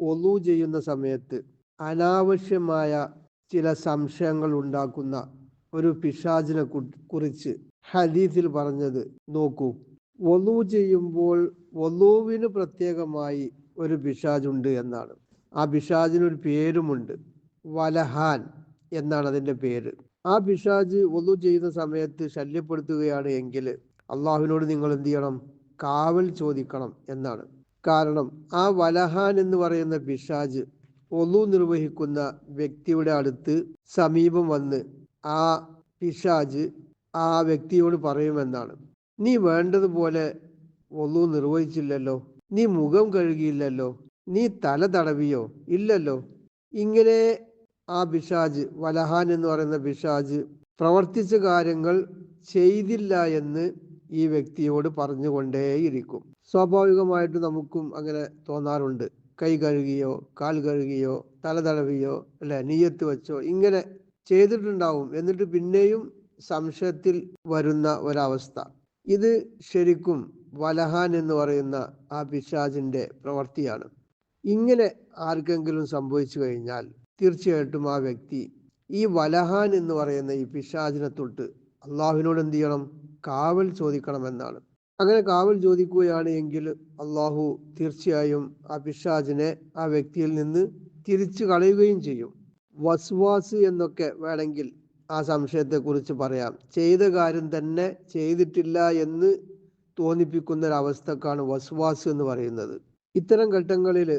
ഒളു ചെയ്യുന്ന സമയത്ത് അനാവശ്യമായ ചില സംശയങ്ങൾ ഉണ്ടാക്കുന്ന ഒരു പിശാചിനെ കുറിച്ച് ഹദീസിൽ പറഞ്ഞത് നോക്കൂ. ഒളു ചെയ്യുമ്പോൾ ഒളുവിന് പ്രത്യേകമായി ഒരു പിശാചുണ്ട് എന്നാണ്. ആ പിശാചിനൊരു പേരുമുണ്ട്, വലഹാൻ എന്നാണ് അതിൻ്റെ പേര്. ആ പിശാച് ഒളു ചെയ്യുന്ന സമയത്ത് ശല്യപ്പെടുത്തുകയാണ് എങ്കിൽ അള്ളാഹുവിനോട് നിങ്ങൾ എന്ത് ചെയ്യണം? കാവൽ ചോദിക്കണം എന്നാണ്. കാരണം ആ വലഹാൻ എന്ന് പറയുന്ന പിശാച് ഒളു നിർവഹിക്കുന്ന വ്യക്തിയുടെ അടുത്ത് സമീപം വന്ന് ആ പിശാച് ആ വ്യക്തിയോട് പറയുമെന്നാണ്, നീ വേണ്ടതുപോലെ ഒളു നിർവഹിച്ചില്ലല്ലോ, നീ മുഖം കഴുകിയില്ലല്ലോ, നീ തല തടവിയോ? ഇല്ലല്ലോ. ഇങ്ങനെ ആ പിശാച്, വലഹാൻ എന്ന് പറയുന്ന പിശാച് പ്രവർത്തിച്ച കാര്യങ്ങൾ ചെയ്തില്ല എന്ന് ഈ വ്യക്തിയോട് പറഞ്ഞുകൊണ്ടേയിരിക്കും. സ്വാഭാവികമായിട്ട് നമുക്കും അങ്ങനെ തോന്നാറുണ്ട്. കൈ കഴുകിയോ, കാൽ കഴുകിയോ, തല തടവിയോ, അല്ലെ, നിയ്യത്ത് വെച്ചോ, ഇങ്ങനെ ചെയ്തിട്ടുണ്ടാവും. എന്നിട്ട് പിന്നെയും സംശയത്തിൽ വരുന്ന ഒരവസ്ഥ. ഇത് ശരിക്കും വലഹാൻ എന്ന് പറയുന്ന ആ പിശാചിന്റെ പ്രവൃത്തിയാണ്. ഇങ്ങനെ ആർക്കെങ്കിലും സംഭവിച്ചു കഴിഞ്ഞാൽ തീർച്ചയായിട്ടും ആ വ്യക്തി ഈ വലഹാൻ എന്ന് പറയുന്ന ഈ പിശാചിനെ തൊട്ട് അള്ളാഹുവിനോട് എന്ത് ചെയ്യണം? കാവൽ ചോദിക്കണമെന്നാണ്. അങ്ങനെ കാവൽ ചോദിക്കുകയാണ് എങ്കിൽ അള്ളാഹു തീർച്ചയായും ആ പിശാചിനെ ആ വ്യക്തിയിൽ നിന്ന് തിരിച്ചു കളയുകയും ചെയ്യും. വസ്വാസ് എന്നൊക്കെ വേണമെങ്കിൽ ആ സംശയത്തെക്കുറിച്ച് പറയാം. ചെയ്ത കാര്യം തന്നെ ചെയ്തിട്ടില്ല എന്ന് തോന്നിപ്പിക്കുന്ന ഒരവസ്ഥക്കാണ് വസ്വാസ് എന്ന് പറയുന്നത്. ഇത്തരം ഘട്ടങ്ങളിൽ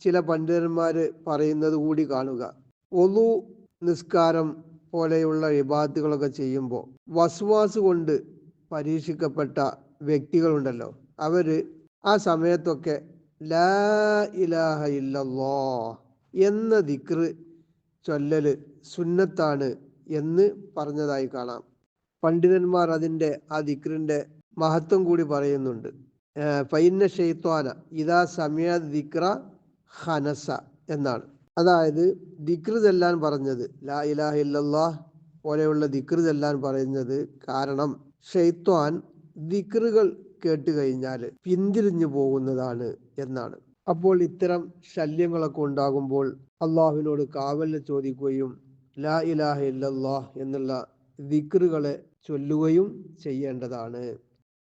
ചില പണ്ഡിതന്മാർ പറയുന്നത് കൂടി കാണുക. ഒളു, നിസ്കാരം പോലെയുള്ള ഇബാദത്തുകളൊക്കെ ചെയ്യുമ്പോൾ വസ്വാസ് കൊണ്ട് പരീക്ഷിക്കപ്പെട്ട വ്യക്തികളുണ്ടല്ലോ, അവര് ആ സമയത്തൊക്കെ ലാ ഇലാഹ ഇല്ലല്ലാഹ് എന്ന ദിക്റ് ചൊല്ലല് സുന്നത്താണ് എന്ന് പറഞ്ഞതായി കാണാം. പണ്ഡിതന്മാർ അതിൻ്റെ ആ ദിക്റിന്റെ മഹത്വം കൂടി പറയുന്നുണ്ട്. ഫൈന്ന ഷൈത്വാന ഇദാ സമിഅ ദിക്റ ഖനസ എന്നാണ്. അതായത് ദിക്റ് ചെല്ലാൻ പറഞ്ഞത്, ലാ ഇലാഹ ഇല്ലല്ലാഹ് പോലെയുള്ള ദിക്റ് ചെല്ലാൻ പറയുന്നത് കാരണം ഷൈത്വാൻ ദിക്റുകൾ കേട്ട് കഴിഞ്ഞാൽ പിന്തിരിഞ്ഞു പോകുന്നതാണ് എന്നാണ്. അപ്പോൾ ഇത്തരം ശല്യങ്ങളൊക്കെ ഉണ്ടാകുമ്പോൾ അള്ളാഹുവിനോട് കാവലിന് ചോദിക്കുകയും ലാ ഇലാഹ ഇല്ലല്ലാഹ് എന്നുള്ള ദിക്റുകളെ ചൊല്ലുകയും ചെയ്യേണ്ടതാണ്.